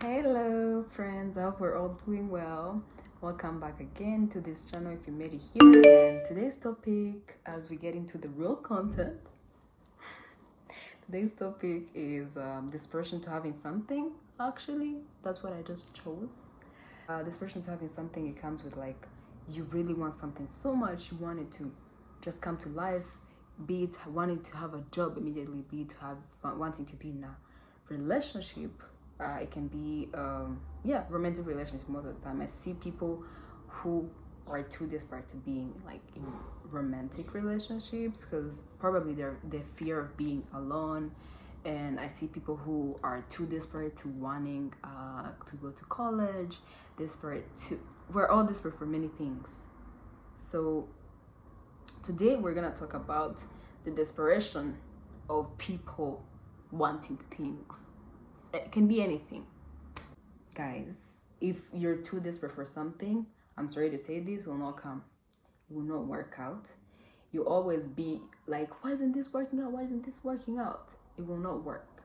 Hello friends, I hope we're all doing well. Welcome back again to this channel if you made it here. And today's topic, as we get into the real content, today's topic is desperation to having something. Actually, that's what I just chose. Desperation to having something, it comes with like you really want something so much, you want it to just come to life, be it wanting to have a job immediately, be it wanting to be in a relationship. It can be romantic relationship. Most of the time I see people who are too desperate to being like in romantic relationships because probably their fear of being alone. And I see people who are too desperate to wanting to go to college, desperate to we're all desperate for many things. So today we're gonna talk about the desperation of people wanting things. It can be anything. Guys, if you're too desperate for something, I'm sorry to say this, will not come. It will not work out. You'll always be like, why isn't this working out? Why isn't this working out? It will not work.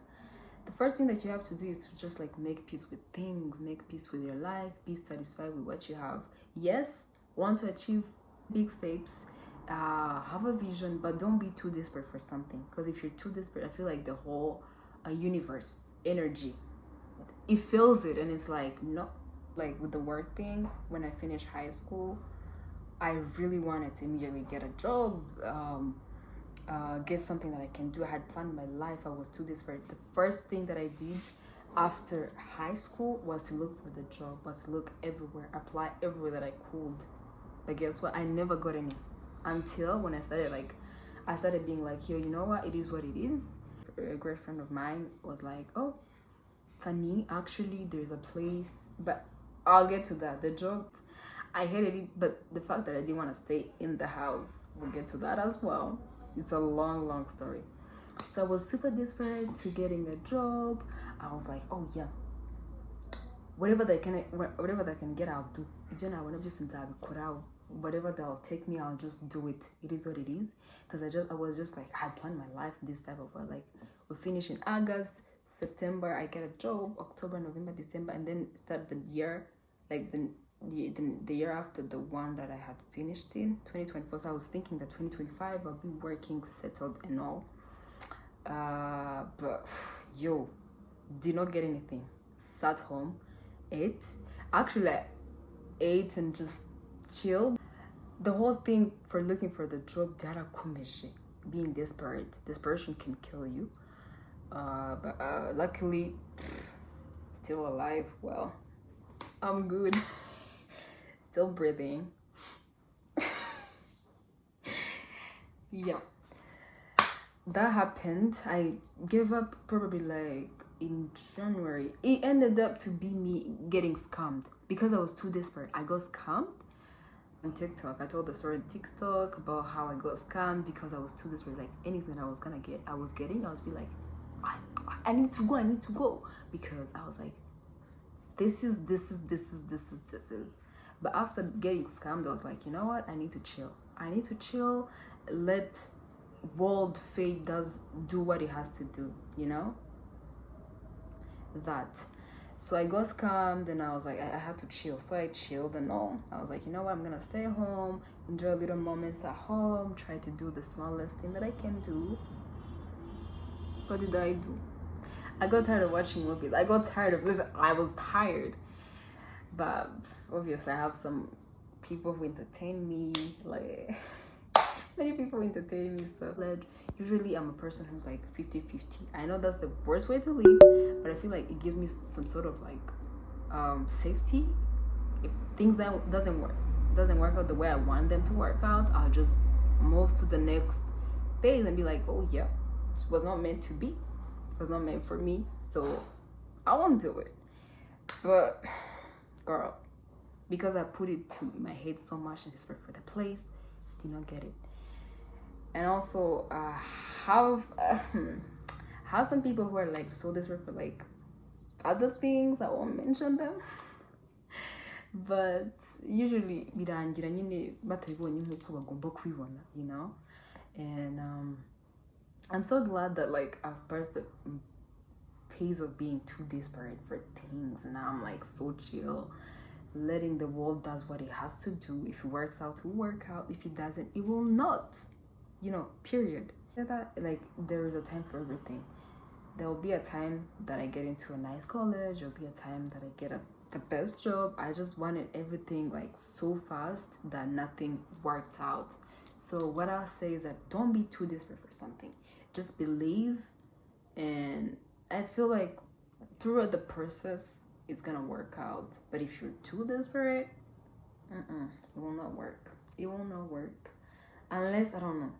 The first thing that you have to do is to just like make peace with things, make peace with your life, be satisfied with what you have. Yes, want to achieve big steps, have a vision, but don't be too desperate for something. Because if you're too desperate, I feel like the whole universe energy, it feels it, and it's like no. Like with the work thing, when I finished high school, I really wanted to immediately get a job, get something that I can do. I had planned my life. I was too desperate. The first thing that I did after high school was to look for the job, was to look everywhere, apply everywhere that I could. But guess what? I never got any until when I started being like, yo, you know what? It is what it is. A great friend of mine was like, oh, Fanny, actually, there's a place, but I'll get to that. The job, I hated it, but the fact that I didn't want to stay in the house, we'll get to that as well. It's a long, long story. So I was super desperate to getting a job. I was like, oh yeah, whatever that can get, I'll do. Then I want to just whatever that'll take me, I'll just do it. It is what it is. Because I was just like, I planned my life this type of way. Like, we finish in August, September, I get a job, October, November, December, and then start the year, like the year after the one that I had finished in 2024. So I was thinking that 2025 I'll be working, settled, and all. But yo, did not get anything. Sat home, ate. Actually, I ate and just chilled. The whole thing for looking for the job, being desperate. Desperation can kill you. But luckily, still alive. Well, I'm good. Still breathing. Yeah, that happened. I gave up probably like in January. It ended up to be me getting scammed because I was too desperate. I got scammed on TikTok. I told the story on TikTok about how I got scammed because I was too desperate. Like anything I was gonna get, I was be like, I need to go because I was like, this is. But after getting scammed, I was like, you know what? I need to chill. Let world fate do what it has to do, you know? That. So I got scammed and I was like, I had to chill. So I chilled and all. I was like, you know what? I'm gonna stay home, enjoy little moments at home, try to do the smallest thing that I can do. What did I do? I got tired of watching movies. I got tired of this. I was tired. But obviously I have some people who entertain me, like many people entertain me. So usually I'm a person who's like 50-50. I know that's the worst way to live, but I feel like it gives me some sort of like safety. If things that doesn't work out the way I want them to work out, I'll just move to the next phase and be like, oh yeah, it was not meant to be. It was not meant for me, so I won't do it. But girl, because I put it to my head so much and desperate for the place, did not get it. And also have some people who are like so desperate for like other things. I won't mention them. But usually birangira nyine batabibonye nk'uko bagomba kubibona, you know. And I'm so glad that like I've passed the phase of being too desperate for things. Now I'm like so chill, letting the world does what it has to do. If it works out, it will work out. If it doesn't, it will not. Period. That like there is a time for everything. There will be a time that I get into a nice college. There'll be a time that I get the best job. I just wanted everything like so fast that nothing worked out. So what I'll say is that don't be too desperate for something. Just believe, and I feel like throughout the process it's gonna work out. But if you're too desperate, it will not work. It will not work unless, I don't know,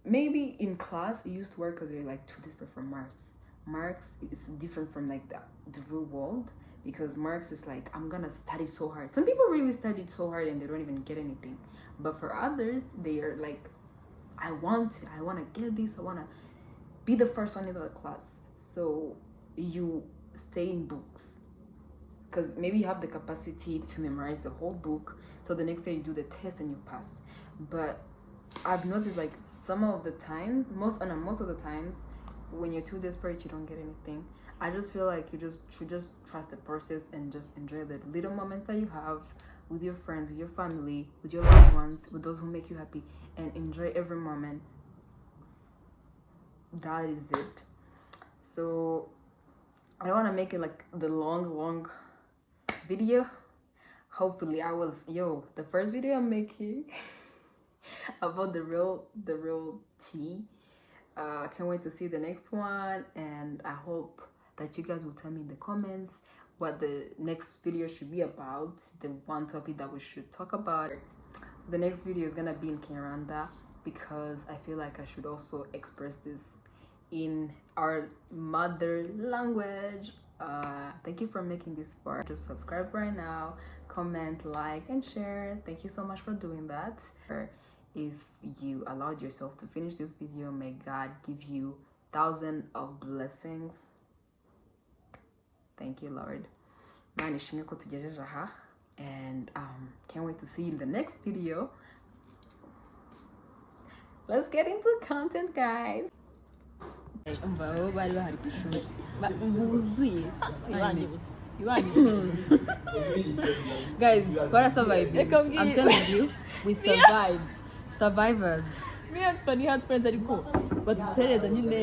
maybe in class it used to work because you're like too desperate for marks. Marks is different from like the real world, because marks is like, I'm gonna study so hard. Some people really studied so hard and they don't even get anything, but for others they are like, I want to get this, I want to be the first one in the class. So you stay in books because maybe you have the capacity to memorize the whole book, so the next day you do the test and you pass. But I've noticed like some of the times, most of the times, when you're too desperate, you don't get anything. I just feel like you should just trust the process and just enjoy the little moments that you have with your friends, with your family, with your loved ones, with those who make you happy, and enjoy every moment. That is it. So I don't want to make it like the long video. Hopefully the first video I'm making about the real tea. I can't wait to see the next one, and I hope that you guys will tell me in the comments what the next video should be about, the one topic that we should talk about. The next video is gonna be in Kinyarwanda because I feel like I should also express this in our mother language. Thank you for making this far. Just subscribe right now, comment, like, and share. Thank you so much for doing that. If you allowed yourself to finish this video, may God give you thousands of blessings. Thank you, Lord. And can't wait to see you in the next video. Let's get into content, guys. Guys, what a surviving. I'm telling you, we survived. Survivors. Me and Fanny had friends at the but to say there's a new